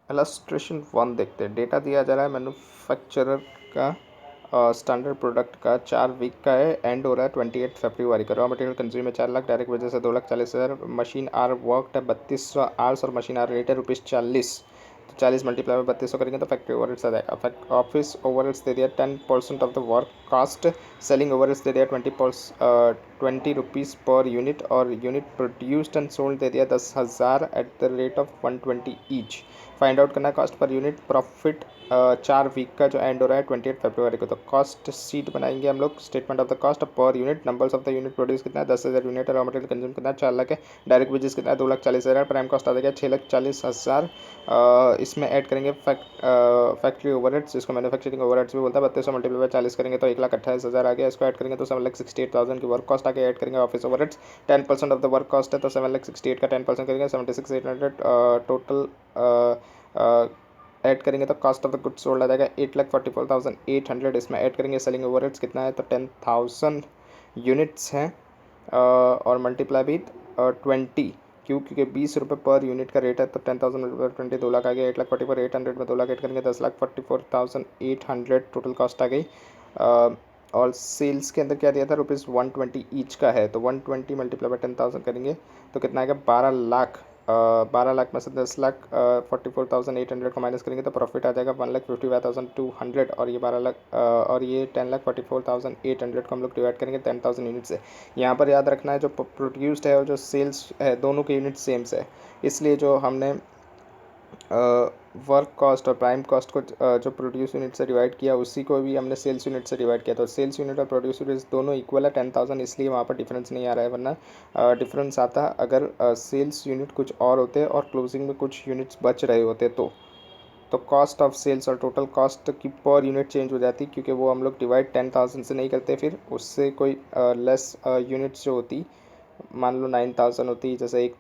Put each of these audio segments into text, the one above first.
Illustration 1 देखते हैं। Data दिया जा रहा है मैन्युफैक्चरर का स्टैंडर्ड प्रोडक्ट का 4 वीक का है, एंड हो रहा है 28 फरवरी का। रॉ मटेरियल कंज्यूम है 4 लाख, डायरेक्ट वजह से 2,40,000, मशीन आर वर्कड है 3200 आवर्स और मशीन आर रेट है ₹40। तो 40 मल्टीप्लाई में 3200 करेंगे तो फैक्ट्री ओवरहेड्स आ जाएगा। ऑफिस ओवरहेड्स दे दिया 10% of the work cost. Selling overheads दे दिया 20 पर यूनिट, और यूनिट प्रोड्यूस्ड एंड सोल्ड दे दिया 10,000 at the rate of 120 each. Find out करना है cost per unit profit 4 week का जो एंड हो रहा है 28 फरवरी को। तो कॉस्ट शीट बनाएंगे हम लोग। Statement of the cost per unit, numbers of the unit produce कितना है 10,000 यूनिट, रॉ मटेरियल कंज्यूम कितना है 4 लाख है, डायरेक्ट वेजेस कितना है 2,40,000, प्राइम कॉस्ट आ जाएगा 6,40,000। इसमें ऐड करेंगे फैक्ट्री ओवरहेड्स, जिसको मैन्युफैक्चरिंग ओवरहेड्स भी बोलता है। 3200 मल्टीप्लाई बाय 40 करेंगे तो 1,28,000 आ गया। इसको ऐड करेंगे तो 7,68,000 की वर्क कॉस्ट आगे। ऐड करेंगे office overheads 10% of the work cost है तो 7,68 का 10% करेंगे 76,800 टोटल। ऐड करेंगे तो cost of the goods sold आ जाएगा 8,44,800। इसमें ऐड करेंगे सेलिंग ओवरहेड्स कितना है तो 10,000 यूनिट्स हैं, और मल्टीप्लाई विथ 20, क्योंकि 20 रुपये पर यूनिट का रेट है तो 10,000 20 2 लाख आ गया। 8,44,800 में 2 लाख ऐड करेंगे 10,44,800 टोटल कॉस्ट आ गई। और सेल्स के अंदर क्या दिया था ₹120 ईच का है, तो 120 मल्टीप्लाई बाय 10,000 करेंगे तो कितना आएगा 12 लाख। 12 लाख में से 10 लाख 44,800 को माइनस करेंगे तो प्रॉफिट आ जाएगा 1,55,200, और ये 12 लाख और ये 10,44,800 को हम लोग डिवाइड करेंगे 10,000 यूनिट से। यहाँ पर याद रखना है जो प्रोड्यूस्ड है और जो सेल्स है दोनों के यूनिट सेम है, इसलिए जो हमने वर्क कॉस्ट और प्राइम कॉस्ट को जो प्रोड्यूस यूनिट से डिवाइड किया उसी को भी हमने सेल्स यूनिट से डिवाइड किया। तो सेल्स यूनिट और प्रोड्यूस यूनिट दोनों इक्वल है 10,000, इसलिए वहाँ पर डिफरेंस नहीं आ रहा है, वरना डिफरेंस आता अगर सेल्स यूनिट कुछ और होते और क्लोजिंग में कुछ यूनिट्स बच रहे होते तो कॉस्ट ऑफ सेल्स और टोटल कॉस्ट की पर यूनिट चेंज हो जाती, क्योंकि वो हम लोग डिवाइड 10,000 से नहीं करते, फिर उससे कोई लेस यूनिट्स जो होती, मान लो 9,000 होती, जैसे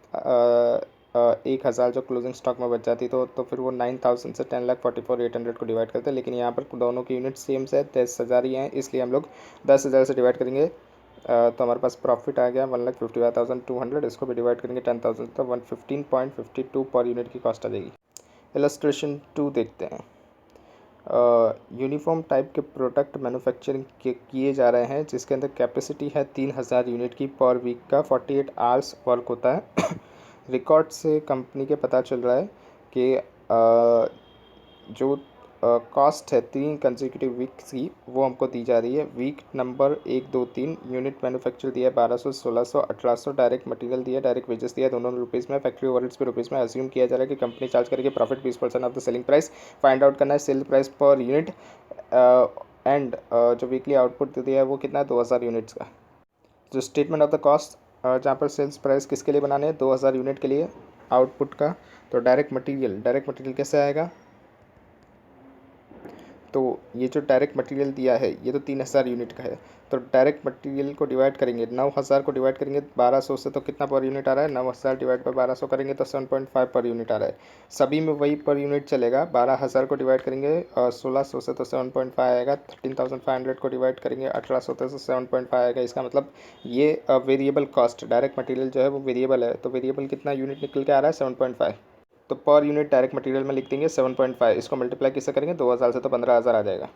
1,000 जो क्लोजिंग स्टॉक में बच जाती तो फिर वो 9,000 से 10,44,800 को डिवाइड करते हैं। लेकिन यहाँ पर दोनों की यूनिट सेम है, 10,000 ही हैं, इसलिए हम लोग 10,000 से डिवाइड करेंगे तो हमारे पास प्रॉफिट आ गया 1,55,200। इसको भी डिवाइड करेंगे 10,000 तो 115.52 पर यूनिट की कॉस्ट आ जाएगी। इलस्ट्रेशन 2 देखते हैं। यूनिफॉर्म टाइप के प्रोडक्ट मैन्युफैक्चरिंग किए जा रहे हैं, जिसके अंदर कैपेसिटी है 3,000 यूनिट की, पर वीक का 48 आवर्स वर्क होता है। रिकॉर्ड से कंपनी के पता चल रहा है कि जो कॉस्ट है 3 कंसेक्यूटिव वीक्स की वो हमको दी जा रही है। वीक नंबर 1 2 3 यूनिट मैन्युफैक्चर दिया है 1,200 1,600 1,800, डायरेक्ट मटेरियल दिया है, डायरेक्ट वेजेस दिया है, दोनों रुपीज़ में, फैक्ट्री ओवरहेड्स भी रुपीज़ में। अज्यूम किया जा रहा है कि कंपनी चार्ज करेगी profit 20% of the selling price. Find out करना है sale price per unit, and जो वीकली आउटपुट दिया है वो कितना है 2,000 यूनिट्स का। जो स्टेटमेंट ऑफ द कॉस्ट जहाँ पर सेल्स प्राइस किसके लिए बनाने हैं 2,000 यूनिट के लिए आउटपुट का। तो डायरेक्ट मटेरियल कैसे आएगा, तो ये जो डायरेक्ट मटेरियल दिया है ये तो 3,000 यूनिट का है, तो डायरेक्ट मटेरियल को डिवाइड करेंगे 9,000 को डिवाइड करेंगे 1,200 से तो कितना पर यूनिट आ रहा है 9,000 डिवाइड बाय 1,200 करेंगे तो 7.5 पर यूनिट आ रहा है। सभी में वही पर यूनिट चलेगा। 12,000 को डिवाइड करेंगे 1,600 से तो 7.5 आएगा। 13,500 को डिवाइड करेंगे 1,800 से तो 7.5 आएगा। इसका मतलब ये वेरिएबल कॉस्ट, डायरेक्ट मटेरियल जो है वो वेरिएबल है, तो वेरिएबल कितना यूनिट निकल के आ रहा है 7.5, तो पर यूनिट डायरेक्ट मटेरियल में लिख देंगे 7.5। इसको मल्टीप्लाई किससे करेंगे 2,000 से तो 15,000 आ जाएगा।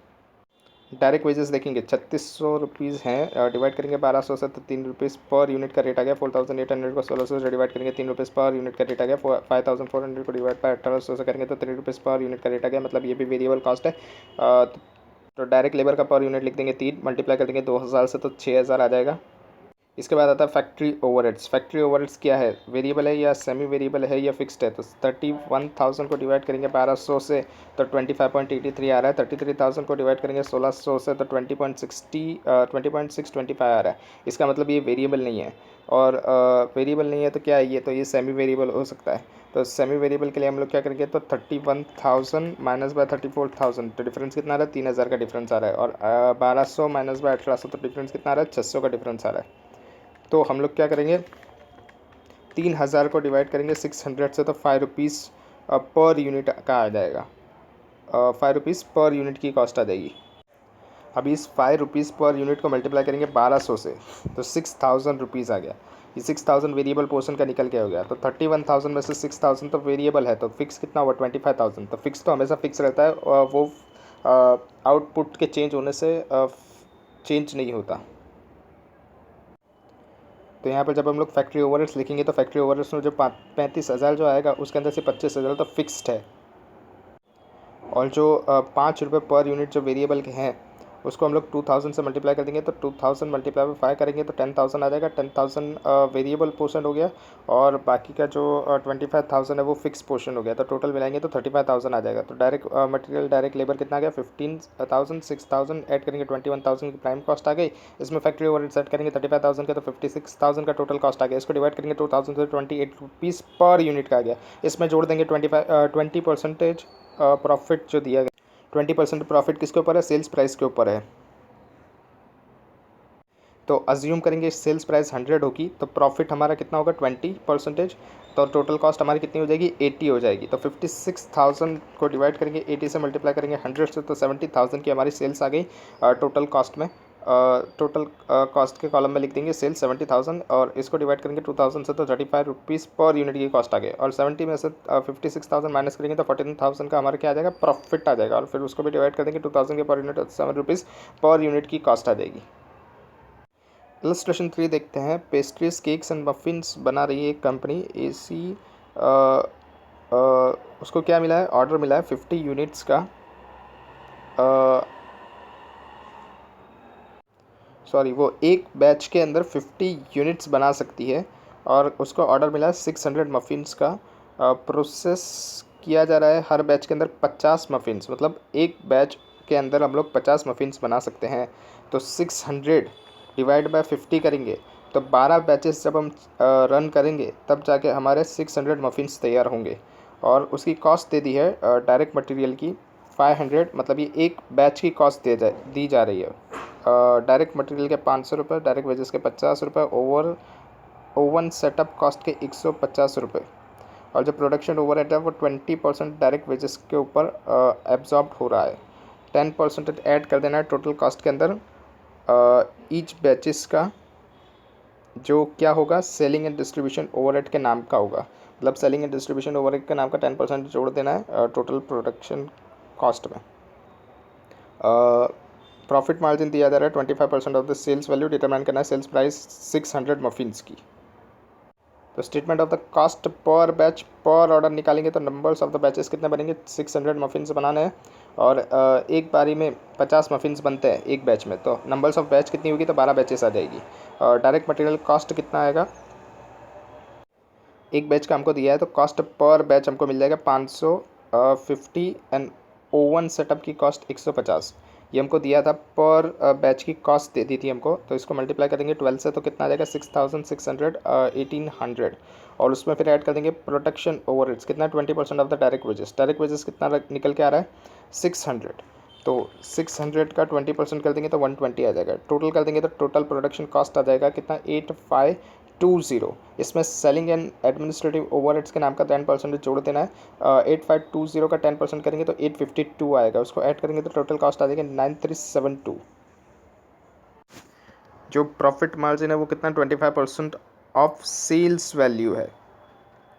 डायरेक्ट वेजेस देखेंगे 3,600 रुपीज़ हैं, डिवाइड करेंगे 1,200 से तो 3 रुपीज़ पर यूनिट का रेट आ गया। 4,800 को 1,600 से डिवाइड करेंगे 3 रुपीज़ पर यूनिट का रेट आ गया। 5,400 को डिवाइड बाय 1,800 से करेंगे तो 3 रुपीज़ पर यूनिट का रेट आ गया, मतलब ये भी वेरिएबल कॉस्ट है। तो डायरेक्ट लेबर का पर यूनिट लिख देंगे 3, मल्टीप्लाई कर देंगे 2,000 से तो 6,000 आ जाएगा। इसके बाद आता है फैक्ट्री ओवरहेड्स। फैक्ट्री ओवरहेड्स क्या है, वेरिएबल है या सेमी वेरिएबल है या फिक्स्ड है। तो 31,000 को डिवाइड करेंगे 1,200 से तो 25.83 आ रहा है। 33,000 को डिवाइड करेंगे 1,600 से तो 20.625 आ रहा है। इसका मतलब ये वेरिएबल नहीं है, और वेरिएबल नहीं है तो क्या है ये, तो ये सेमी वेरिएबल हो सकता है। तो सेमी वेरिएबल के लिए हम लोग क्या करेंगे, तो 31,000 माइनस बाय 34,000 तो डिफरेंस कितना आ रहा है 3,000 का डिफरेंस आ रहा है, और 1,200 माइनस बाय 1,800 तो डिफरेंस कितना आ रहा है 600 का डिफरेंस आ रहा है। तो हम लोग क्या करेंगे 3,000 को डिवाइड करेंगे 600 से तो 5 रुपीज़ पर यूनिट का आ जाएगा। 5 रुपीज़ पर यूनिट की कॉस्ट आ जाएगी। अभी इस 5 रुपीज़ पर यूनिट को मल्टीप्लाई करेंगे 1,200 से तो 6,000 रुपीज़ आ गया। ये 6000 वेरिएबल पोर्शन का निकल के हो गया। तो 31,000 में से 6000 तो वेरिएबल है, तो फिक्स कितना हुआ 25,000। तो फिक्स तो हमेशा फिक्स रहता है और वो आउटपुट के चेंज होने से चेंज नहीं होता। तो यहाँ पर जब हम लोग फैक्ट्री ओवरहेड्स लिखेंगे तो फैक्ट्री ओवरहेड्स में जो 35,000 जो आएगा उसके अंदर से 25,000 तो फिक्स्ड है, और जो 5 रुपये पर यूनिट जो वेरिएबल के हैं उसको हम लोग 2000 से मल्टीप्लाई कर देंगे। तो 2000 मल्टीप्लाई बाई 5 करेंगे तो 10,000 आ जाएगा। 10,000 वेरिएबल पोर्शन हो गया और बाकी का जो 25,000 है वो फिक्स पोर्शन हो गया। तो टोटल मिलाएंगे तो 35,000 आ जाएगा। तो डायरेक्ट मटेरियल डायरेक्ट लेबर कितना आ गया 15,000, 6,000 ऐड करेंगे 21,000 की प्राइम कॉस्ट आ गई। इसमें फैक्ट्री ओवरहेड्स ऐड करेंगे 35,000 का, तो 56,000 का टोटल कॉस्ट आ गया। इसको डिवाइड करेंगे 2000 से 28 रुपीज़ पर यूनिट का आ गया। इसमें जोड़ देंगे 20% प्रॉफिट जो दिया गया। 20% प्रॉफिट किसके ऊपर है, सेल्स प्राइस के ऊपर है। तो अज्यूम करेंगे सेल्स प्राइस 100 होगी तो प्रॉफिट हमारा कितना होगा 20%। तो टोटल कॉस्ट हमारी कितनी हो जाएगी 80 हो जाएगी। तो 56,000 को डिवाइड करेंगे 80 से मल्टीप्लाई करेंगे 100 से, तो 70,000 की हमारी सेल्स आ गई टोटल कॉस्ट में। टोटल कॉस्ट के कॉलम में लिख देंगे सेल्स 70,000 और इसको डिवाइड करेंगे 2000 से, तो 35 रुपीज़ पर यूनिट की कॉस्ट आ गई। और 70 में से 56,000 माइनस करेंगे तो 14,000 का हमारा क्या आ जाएगा प्रॉफिट आ जाएगा। और फिर उसको भी डिवाइड कर देंगे 2000 के per unit, 7 rupees per unit की कॉस्ट आ जाएगी। इलस्ट्रेशन 3 देखते हैं। पेस्ट्रीज, केक्स एंड मफ़िन्स बना रही है एक कंपनी एसी। उसको क्या मिला है, ऑर्डर मिला है 50 यूनिट्स का। सॉरी, वो एक बैच के अंदर 50 यूनिट्स बना सकती है और उसको ऑर्डर मिला है 600 मफ़िन्स का। प्रोसेस किया जा रहा है हर बैच के अंदर 50 मफ़िन्स, मतलब एक बैच के अंदर हम लोग 50 मफ़िन्स बना सकते हैं। तो 600 डिवाइड बाय 50 करेंगे तो 12 बैचेस जब हम रन करेंगे तब जाके हमारे 600 मफ़िन्स तैयार होंगे। और उसकी कॉस्ट दे दी है डायरेक्ट मटेरियल की 500, मतलब ये एक बैच की कॉस्ट दी जा रही है। डायरेक्ट मटेरियल के 500 रुपये, डायरेक्ट वेजेस के 50 रुपये, ओवन सेटअप कॉस्ट के 150 रुपये। और जो प्रोडक्शन ओवरहेड है वो 20% डायरेक्ट वेजेस के ऊपर एब्जॉर्ब हो रहा है। 10% ऐड कर देना है टोटल कॉस्ट के अंदर ईच बैचेस का, जो क्या होगा सेलिंग एंड डिस्ट्रीब्यूशन ओवरहेड के नाम का होगा। मतलब सेलिंग एंड डिस्ट्रीब्यूशन ओवरहेड के नाम का 10% जोड़ देना है टोटल प्रोडक्शन कॉस्ट में। प्रॉफिट मार्जिन दिया जा रहा है 25% of the sales value, determine करना है सेल्स प्राइस 600 मफ़िन्स की। तो statement of the cost per batch per order निकालेंगे तो नंबर्स ऑफ द बैचेस कितने बनेंगे 600 मफ़िन्स बनाने हैं और एक बारी में 50 मफ़िन्स बनते हैं एक बैच में। तो नंबर्स ऑफ बैच कितनी होगी तो 12 बैचेस आ जाएगी। और डायरेक्ट मटेरियल कॉस्ट कितना आएगा, एक बैच का हमको दिया है तो कॉस्ट पर बैच हमको मिल जाएगा 550 एंड ओवन सेटअप की कॉस्ट 150। ये हमको दिया था पर बैच की कॉस्ट दे दी थी हमको। तो इसको मल्टीप्लाई करेंगे 12 से तो कितना आ जाएगा 6,600 1800। और उसमें फिर ऐड कर देंगे प्रोडक्शन ओवरहेड्स कितना 20% of the direct wages. Direct wages कितना निकल के आ रहा है 600। तो 600 का 20% कर देंगे तो 120 आ जाएगा। टोटल कर देंगे तो टोटल प्रोडक्शन कॉस्ट आ जाएगा कितना 8520। इसमें सेलिंग एंड एडमिनिस्ट्रेटिव ओवरहेड्स के नाम का 10% जोड़ देना है। 8520 का 10% करेंगे तो 852 आएगा। उसको ऐड करेंगे तो टोटल कॉस्ट आ जाएगा 9372। जो प्रॉफिट मार्जिन है वो कितना 25% ऑफ सेल्स वैल्यू है।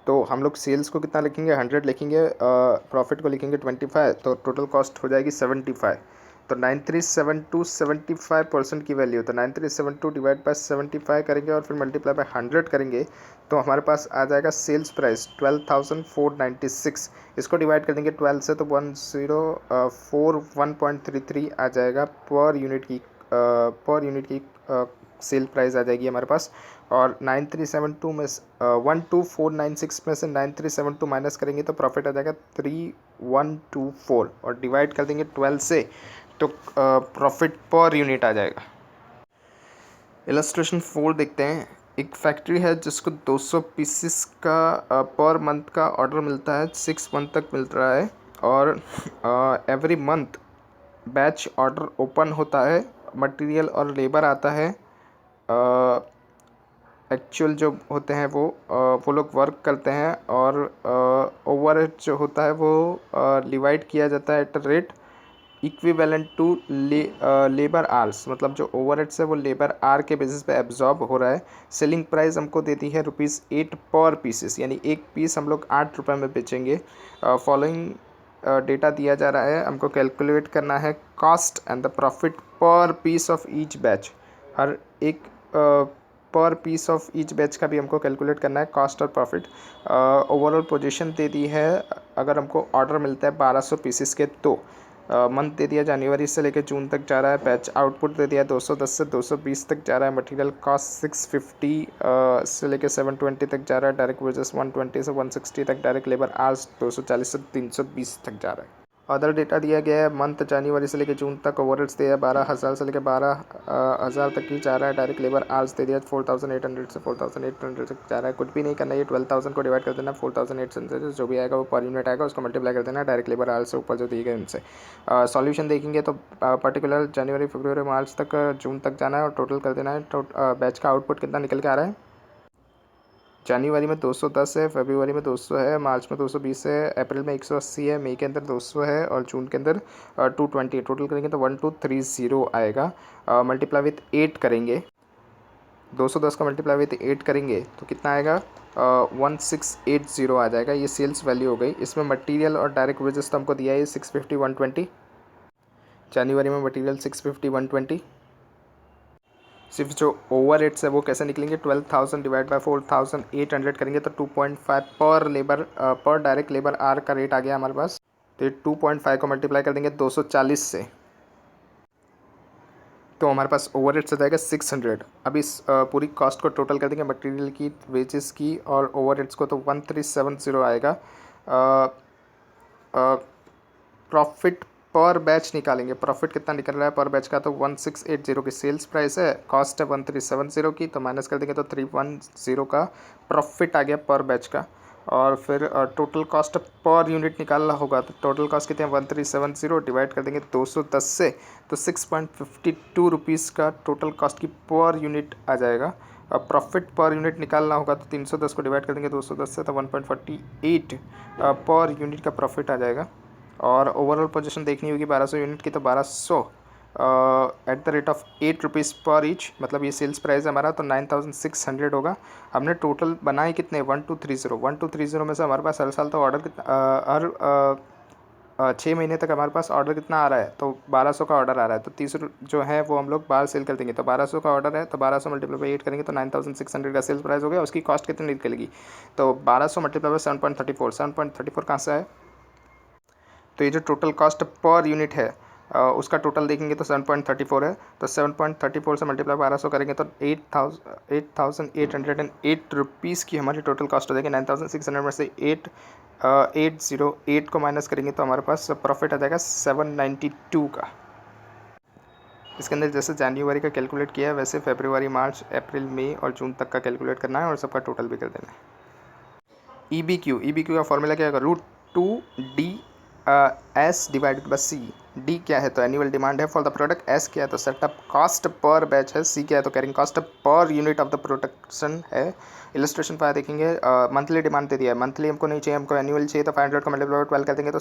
तो हम लोग सेल्स को कितना लिखेंगे 100 लिखेंगे, प्रॉफिट को लिखेंगे 25, तो टोटल कॉस्ट हो जाएगी 75। तो 9372 75% की वैल्यू, तो 9372 डिवाइड बाय 75 करेंगे और फिर मल्टीप्लाई बाय 100 करेंगे तो हमारे पास आ जाएगा सेल्स प्राइस 12,496। इसको डिवाइड कर देंगे 12 से तो 1041.33 आ जाएगा पर यूनिट की सेल प्राइस आ जाएगी हमारे पास। और 9372 में 12496 में से 9372 माइनस करेंगे तो प्रॉफिट आ जाएगा 3124 और डिवाइड कर देंगे 12 से तो प्रॉफिट पर यूनिट आ जाएगा। इलस्ट्रेशन 4 देखते हैं। एक फैक्ट्री है जिसको 200 पीसेस का पर मंथ का ऑर्डर मिलता है, 6 मंथ तक मिल रहा है और every month batch order open होता है, मटेरियल और लेबर आता है। एक्चुअल जो होते हैं वो लोग वर्क करते हैं और ओवरहेड जो होता है वो डिवाइड किया जाता है at rate equivalent to labour hours, मतलब जो ओवरहेड्स है वो लेबर आर के बेसिस पे एब्जॉर्ब हो रहा है। सेलिंग प्राइस हमको देती है ₹8 पर पीसेस, यानी एक पीस हम लोग ₹8 में बेचेंगे। फॉलोइंग डेटा दिया जा रहा है, हमको कैलकुलेट करना है कॉस्ट एंड द प्रॉफिट पर पीस ऑफ ईच बैच। हर एक पर पीस ऑफ ईच बैच का भी हमको कैलकुलेट करना है कॉस्ट और प्रॉफिट। ओवरऑल पोजीशन दे दी है, अगर हमको ऑर्डर मिलता है 1200 पीसेस के तो मंथ दे दिया जनवरी से लेकर जून तक जा रहा है। बैच आउटपुट दे दिया 210 से 220 तक जा रहा है। मटेरियल कॉस्ट 650 से लेकर 720 तक जा रहा है। डायरेक्ट वेजेस 120 से 160 तक। डायरेक्ट लेबर आवर्स 240 से 320 तक जा रहा है। अदर डेटा दिया गया है, मंथ जनवरी से लेकर जून तक ओवरहेड्स दिया है 12,000 से लेकर 12,000 तक ही जा रहा है। डायरेक्ट लेबर आवर्स दे दिया 4,800 से 4,800 तक जा रहा है। कुछ भी नहीं करना है, ये 12,000 को डिवाइड कर देना 4,800 जो भी आएगा वो पर यूनिट आएगा, उसको मल्टीप्लाई कर देना डायरेक्ट लेबर आवर्स से ऊपर जो दिए गए उनसे। सॉल्यूशन देखेंगे तो पर्टिकुलर जनवरी फरवरी मार्च तक जून तक जाना है और टोटल कर देना है। बैच का आउटपुट कितना निकल के आ रहा है। जनवरी में 210 है, फरवरी में 200 है, मार्च में 220 है, अप्रैल में 180 है, मई के अंदर 200 है और जून के अंदर 220। टोटल करेंगे तो 1230 आएगा। मल्टीप्लाई विथ 8 करेंगे, 210 का मल्टीप्लाई विथ 8 करेंगे तो कितना आएगा, 1680 आ जाएगा। ये सेल्स वैल्यू हो गई। इसमें मटेरियल और डायरेक्ट वेजेस तो हमको दिया है 650 120। जनवरी में मटेरियल 650 120। सिर्फ जो ओवर हेड्स है वो कैसे निकलेंगे, 12,000 डिवाइड बाय 4,800 करेंगे तो 2.5 पर लेबर पर डायरेक्ट लेबर आर का रेट आ गया हमारे पास। तो ये 2.5 को मल्टीप्लाई कर देंगे 240 से तो हमारे पास ओवर हेड्स आ जाएगा 600। अब इस पूरी कॉस्ट को टोटल कर देंगे मटेरियल की, वेजेस की और ओवर हेड्स को, तो 1370 आएगा। प्रॉफिट पर बैच निकालेंगे। प्रॉफिट कितना निकल रहा है पर बैच का, तो 1680 की सेल्स प्राइस है, कॉस्ट है 1370 की, तो माइनस कर देंगे तो 310 का प्रॉफिट आ गया पर बैच का। और फिर टोटल कॉस्ट पर यूनिट निकालना होगा, तो टोटल कॉस्ट कितने हैं 1370 डिवाइड कर देंगे 210 से, तो 6.52 रुपीज़ का टोटल कॉस्ट की पर यूनिट आ जाएगा। अब प्रॉफिट पर यूनिट निकालना होगा तो 310 को डिवाइड कर देंगे 210 से, तो 1.48 पर यूनिट का प्रॉफिट आ जाएगा। और ओवरऑल पोजीशन देखनी होगी 1200 यूनिट की, तो 1200 eight the rate of 8 rupees पर ईच, मतलब ये सेल्स प्राइस हमारा, तो 9600 होगा। हमने टोटल बनाए कितने 1230 में से हमारे पास हर साल तो ऑर्डर हर 6 महीने तक हमारे पास ऑर्डर कितना आ रहा है, तो 1200 का ऑर्डर आ रहा है, तो 30 जो है वो हम लोग बाहर सेल कर देंगे। तो 1200 का ऑर्डर है तो 1200 मल्टीप्लाई बाई 8 करेंगे तो 9600 का सेल्स प्राइस हो गया। उसकी कॉस्ट कितनी निकलेगी, तो 1200 मल्टीप्लाई बाई 7.34 कहाँ से है, तो ये जो टोटल कॉस्ट पर यूनिट है उसका टोटल देखेंगे तो 7.34 है, तो 7.34 से मल्टीप्लाई 1200 करेंगे तो 8,808 रुपीज़ की हमारी टोटल कॉस्ट हो जाएगी। 9600 में से 808 को माइनस करेंगे तो हमारे पास प्रॉफिट आ जाएगा 792 का। इसके अंदर जैसे जनवरी का कैलकुलेट किया है वैसे फरवरी मार्च अप्रैल मई और जून तक का कैलकुलेट करना है और सबका टोटल भी कर देना है। EBQ का फॉर्मूला क्या होगा, √2D S divided by C. D क्या है तो एनुअल डिमांड है फॉर द प्रोडक्ट, एस क्या है तो सेटअप कॉस्ट पर बैच है, सी क्या है तो carrying cost per unit of the production है। इलस्ट्रेशन पर देखेंगे मंथली डिमांड दे दिया है, मंथली हमको नहीं चाहिए, हमको एनुअल चाहिए, तो 500 का मल्टीप्लाई 12 कर देंगे तो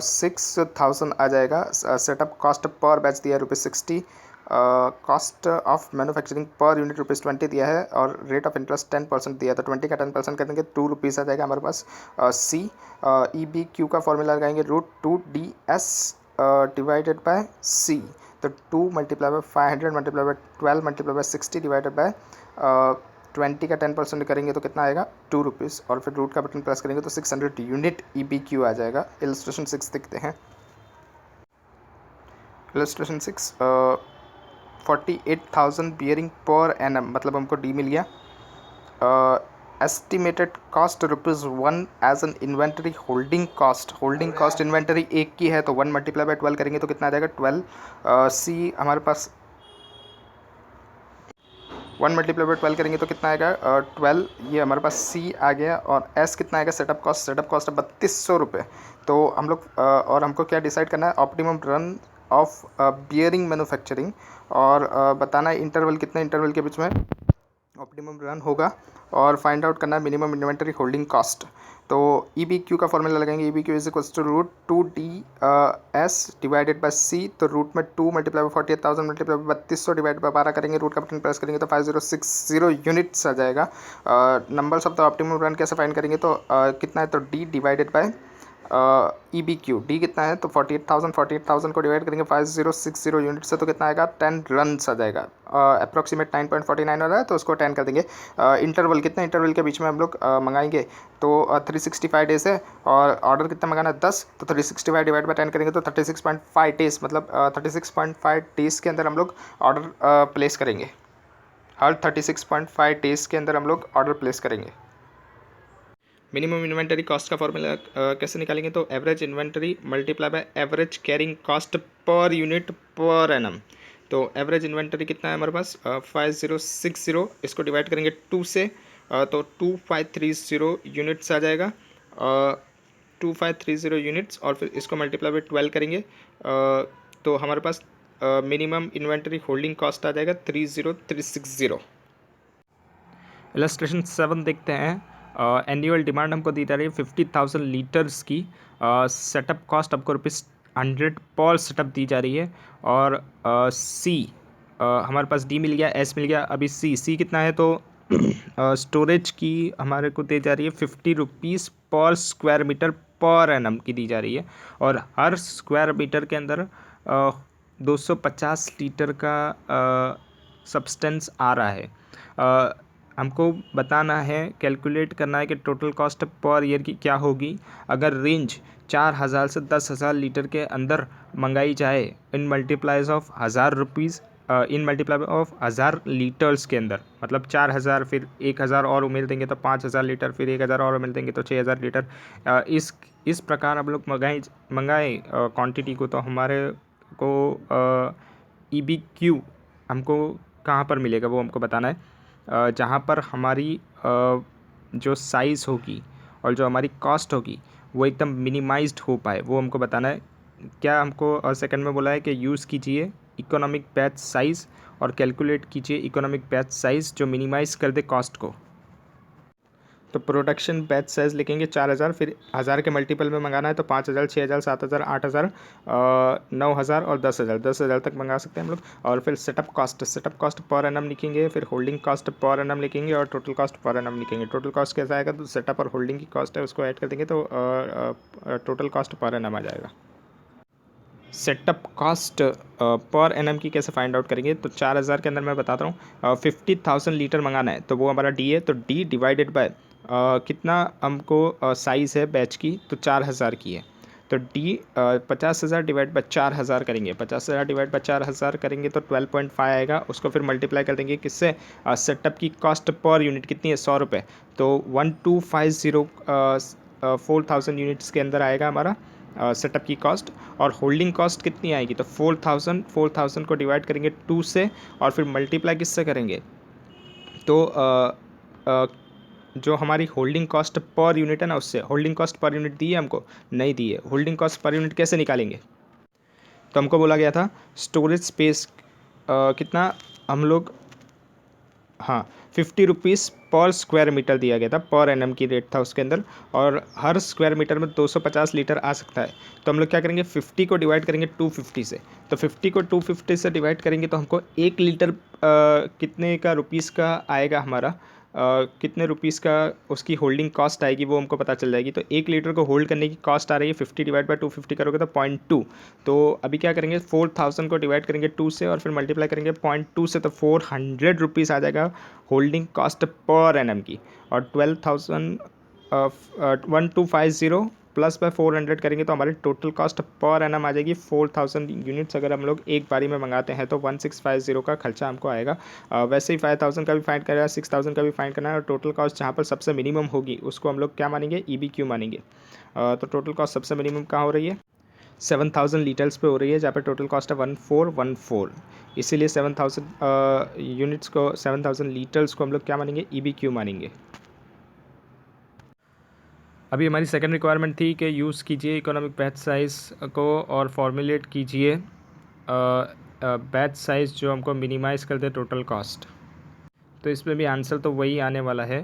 6,000 आ जाएगा। सेटअप कॉस्ट पर बैच दिया है ₹60। Cost of manufacturing per unit ₹20 दिया है और रेट ऑफ इंटरेस्ट 10% दिया है, तो 20 का 10% कर देंगे ₹2 आ जाएगा हमारे पास। सी EBQ का फॉर्मूला लगाएंगे √2DS डिवाइडेड बाय सी, तो 2 multiply by 500 multiply by 12 multiply by 60 divided by 20 का 10% करेंगे तो कितना आएगा ₹2 और फिर रूट का बटन प्रेस करेंगे तो 600 यूनिट EBQ आ जाएगा। इलस्ट्रेशन 6 देखते हैं। इलस्ट्रेशन 6 48,000 बियरिंग पर एनम, मतलब हमको डी मिल गया। Estimated cost ₹1 as an inventory holding cost inventory एक की है तो 1 मल्टीप्लाई बाय 12 करेंगे तो कितना आ जाएगा 12। सी हमारे पास 1 मल्टीप्लाई बाय 12 करेंगे तो कितना आएगा 12, ये हमारे पास सी आ गया। और एस कितना आएगा सेटअप कॉस्ट है ₹3200। तो हम लोग और हमको क्या डिसाइड करना है, optimum run of bearing manufacturing, और बताना है इंटरवल कितने इंटरवल के बीच में ऑप्टिमम रन होगा, और फाइंड आउट करना है मिनिमम इन्वेंटरी होल्डिंग कॉस्ट। तो ई बी क्यू का फॉर्मूला लगाएंगे, E B Q is equals to root 2D divided by C. तो रूट में 2 multiply by 48,000 multiply by 3200 divide by 12 करेंगे, रूट का बटन प्रेस करेंगे तो 5060 यूनिट्स आ जाएगा। Numbers of the optimum run कैसे फाइंड करेंगे, तो कितना है, तो D divided by E B Q. D कितना है, तो 48,000 को डिवाइड करेंगे 5060 यूनिट से, तो कितना आएगा, 10 रन्स आ जाएगा। अप्रॉक्सीमेट 9.49 हो रहा है, तो उसको 10 कर देंगे। इंटरवल कितना, इंटरवल के बीच में हम लोग मंगाएंगे, तो 365 डेज है, और ऑर्डर कितना मंगाना है, 10। तो 365 डिवाइड बाय 10 करेंगे तो 36.5 डेज, मतलब 36.5 डेज़ के अंदर हम लोग ऑर्डर प्लेस करेंगे। हर 36.5 डेज़ के अंदर हम लोग ऑर्डर प्लेस करेंगे। मिनिमम इन्वेंटरी कॉस्ट का फॉर्मूला कैसे निकालेंगे, तो average inventory multiply by average carrying cost per unit per annum. तो एवरेज इन्वेंटरी कितना है हमारे पास, 5060, इसको डिवाइड करेंगे 2 से, तो 2530 यूनिट्स आ जाएगा, 2530 यूनिट्स, और फिर इसको मल्टीप्लाई बाय 12 करेंगे, तो हमारे पास मिनिमम इन्वेंटरी होल्डिंग कॉस्ट आ जाएगा 30360। इलस्ट्रेशन 7 देखते हैं। एनुअल डिमांड हमको दी जा रही है 50,000 लीटर्स की। सेटअप कॉस्ट आपको ₹100 पर सेटअप दी जा रही है। और सी हमारे पास डी मिल गया, एस मिल गया, अभी सी कितना है, तो स्टोरेज की हमारे को दी जा रही है ₹50 पर स्क्वायर मीटर पर एनम की दी जा रही है, और हर स्क्वायर मीटर के अंदर 250 लीटर का सब्सटेंस आ रहा है। हमको बताना है, कैलकुलेट करना है कि टोटल कॉस्ट पर ईयर की क्या होगी अगर रेंज 4000 से 10,000 लीटर के अंदर मंगाई जाए, in multiplies of ₹1000, in multiply of 1000 litres के अंदर, मतलब 4000, फिर 1000 और उमेर देंगे तो 5000 लीटर, फिर 1000 और उमेर देंगे तो 6000 लीटर। इस प्रकार हम लोग मंगाए क्वांटिटी को, तो हमारे को ई बी क्यू हमको कहाँ पर मिलेगा वो हमको बताना है। जहाँ पर हमारी जो साइज़ होगी और जो हमारी कॉस्ट होगी वो एकदम मिनिमाइज्ड हो पाए, वो हमको बताना है। क्या हमको सेकंड में बोला है कि यूज़ कीजिए इकोनॉमिक बैच साइज़ और कैलकुलेट कीजिए इकोनॉमिक बैच साइज़ जो मिनिमाइज़ कर दे कॉस्ट को। तो प्रोडक्शन बैच साइज़ लिखेंगे 4000, फिर 1000 के मल्टीपल में मंगाना है तो 5000, 6000, 7000, 8000, 9000 और 10,000 तक मंगा सकते हैं हम लोग। और फिर सेटअप कॉस्ट पर एनम लिखेंगे, फिर होल्डिंग कॉस्ट पर एनम लिखेंगे, और टोटल कॉस्ट पर एनम लिखेंगे। टोटल कॉस्ट कैसा आएगा, तो सेटअप और होल्डिंग की कॉस्ट है उसको ऐड कर देंगे तो टोटल कॉस्ट पर एनम आ जाएगा। सेटअप कॉस्ट पर एनम की कैसे फाइंड आउट करेंगे, तो 4000 के अंदर मैं बताता हूँ 50,000 लीटर मंगाना है, तो वो हमारा डी है, तो डी डिवाइडेड बाय कितना हमको साइज़ है बैच की, तो 4000 की है, तो डी 50,000 डिवाइड बाय 4000 करेंगे, 50,000 डिवाइड बाय 4000 करेंगे तो 12.5 आएगा। उसको फिर मल्टीप्लाई कर देंगे किससे, सेटअप की कॉस्ट पर यूनिट कितनी है, 100 रुपये, तो 1250 4000 यूनिट्स के अंदर आएगा हमारा सेटअप की कॉस्ट। और होल्डिंग कॉस्ट कितनी आएगी, तो 4000 को डिवाइड करेंगे 2 से, और फिर मल्टीप्लाई किससे करेंगे, तो जो हमारी होल्डिंग कॉस्ट पर यूनिट है ना, उससे। होल्डिंग कॉस्ट पर यूनिट दी है हमको, नहीं दी है। होल्डिंग कॉस्ट पर यूनिट कैसे निकालेंगे, तो हमको बोला गया था स्टोरेज स्पेस कितना हम लोग, हाँ, ₹50 पर स्क्वायर मीटर दिया गया था, पर एनम की रेट था उसके अंदर, और हर स्क्वायर मीटर में 250 लीटर आ सकता है। तो हम लोग क्या करेंगे, 50 को डिवाइड करेंगे 250 से, तो 50 को 250 से डिवाइड करेंगे तो हमको 1 लीटर कितने का रुपीस का आएगा हमारा, कितने रुपीस का उसकी होल्डिंग कॉस्ट आएगी वो हमको पता चल जाएगी। तो 1 लीटर को होल्ड करने की कॉस्ट आ रही है 50 डिवाइड बाय 250 करोगे तो 0.2। तो अभी क्या करेंगे, 4000 को डिवाइड करेंगे 2 से, और फिर मल्टीप्लाई करेंगे 0.2 से, तो 400 रुपीज़ आ जाएगा होल्डिंग कॉस्ट पर एनम की। और 1250 प्लस बाय 400 करेंगे तो हमारी टोटल कॉस्ट पर एनम आ जाएगी 4000 यूनिट्स। अगर हम लोग एक बारी में मंगाते हैं तो 1650 का खर्चा हमको आएगा। वैसे ही 5000 का भी फाइंड करना है, 6000 का भी फाइंड करना है, और टोटल कॉस्ट जहाँ पर सबसे मिनिमम होगी उसको हम लोग क्या मानेंगे, ई बी क्यू मानेंगे। तो टोटल कॉस्ट सबसे मिनिमम कहाँ हो रही है, 7000 लीटर्स पे हो रही है, जहाँ पे टोटल कॉस्ट है 1414। इसीलिए 7000 यूनिट्स को, 7000 लीटर्स को हम लोग क्या मानेंगे, ई बी क्यू मानेंगे। अभी हमारी सेकंड रिक्वायरमेंट थी कि यूज़ कीजिए इकोनॉमिक बैच साइज़ को और फॉर्मुलेट कीजिए बैच साइज़ जो हमको मिनिमाइज़ कर दे टोटल कॉस्ट। तो इसमें भी आंसर तो वही आने वाला है।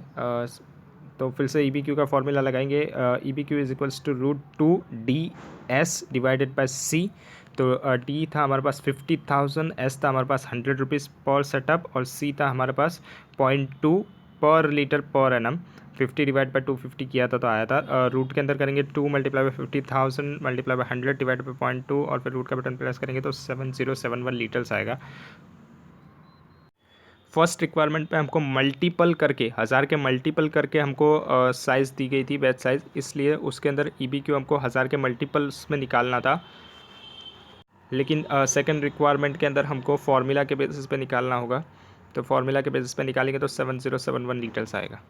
तो फिर से EBQ का फॉर्मूला लगाएंगे, EBQ is equals to √2DS divided by C। तो D था हमारे पास 50,000, S था हमारे पास 100 रुपीज़ पर सेटअप और C था हमारे पास 0.2 पर litre per annum. 50 divide by 250 किया था तो आया था। रूट के अंदर करेंगे 2 multiply by 50,000 multiply by 100 divide by 0.2 और फिर रूट का बटन प्रेस करेंगे तो 7071 लीटर्स आएगा। फर्स्ट रिक्वायरमेंट पे हमको मल्टीपल करके 1000 के मल्टीपल करके हमको साइज़ दी गई थी, बैच साइज़, इसलिए उसके अंदर EBQ हमको 1000 के मल्टीपल्स में निकालना था। लेकिन सेकंड रिक्वायरमेंट के अंदर हमको फार्मूला के बेसिस पे निकालना होगा, तो फार्मूला के बेसिस पे निकालेंगे तो 7071 लीटर्स आएगा।